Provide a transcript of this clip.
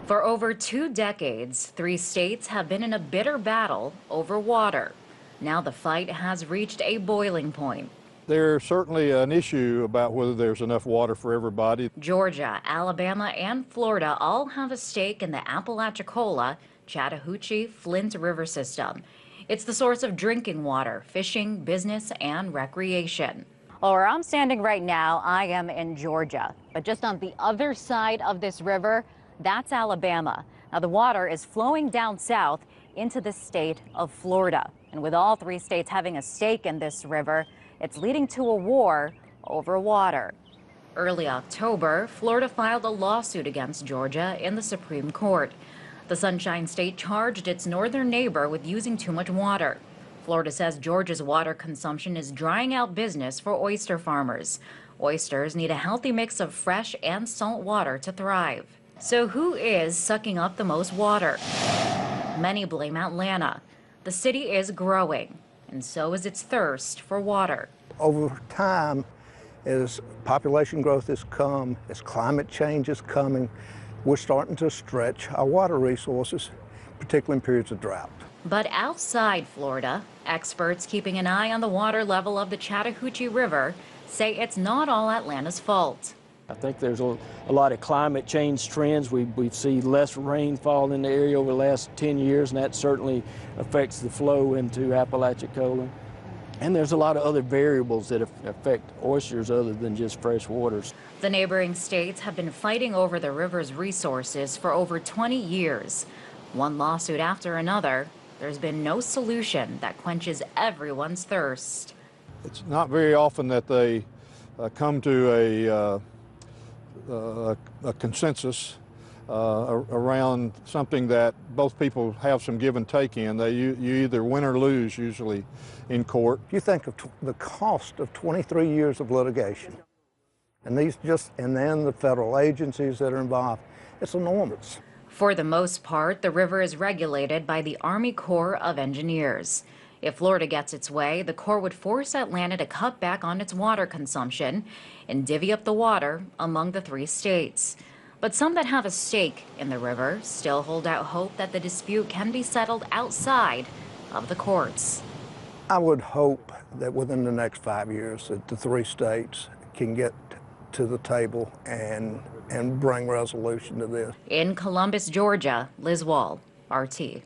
For over 2 decades, 3 states have been in a bitter battle over water. Now the fight has reached a boiling point. There's certainly an issue about whether there's enough water for everybody. Georgia, Alabama, and Florida all have a stake in the Apalachicola, Chattahoochee, Flint River system. It's the source of drinking water, fishing, business, and recreation. Well, where I'm standing right now, I am in Georgia. But just on the other side of this river, that's Alabama. Now, the water is flowing down south into the state of Florida. And with all 3 states having a stake in this river, it's leading to a war over water. Early October, Florida filed a lawsuit against Georgia in the Supreme Court. The Sunshine State charged its northern neighbor with using too much water. Florida says Georgia's water consumption is drying out business for oyster farmers. Oysters need a healthy mix of fresh and salt water to thrive. So who is sucking up the most water? Many blame Atlanta. The city is growing, and so is its thirst for water. Over time, as population growth has come, as climate change is coming, we're starting to stretch our water resources, particularly in periods of drought. But outside Florida, experts keeping an eye on the water level of the Chattahoochee River say it's not all Atlanta's fault. I think there's a lot of climate change trends. We see less rainfall in the area over the last 10 years, and that certainly affects the flow into Apalachicola. And there's a lot of other variables that affect oysters other than just fresh waters. The neighboring states have been fighting over the river's resources for over 20 years. One lawsuit after another, there's been no solution that quenches everyone's thirst. It's not very often that they come to a consensus around something that both people have some give and take in. You either win or lose usually in court. You think of the cost of 23 years of litigation, and then the federal agencies that are involved, it's enormous. For the most part, the river is regulated by the Army Corps of Engineers. If Florida gets its way, the Corps would force Atlanta to cut back on its water consumption and divvy up the water among the 3 states. But some that have a stake in the river still hold out hope that the dispute can be settled outside of the courts. I would hope that within the next 5 years that the 3 states can get to the table and bring resolution to this. In Columbus, Georgia, Liz Wall, RT.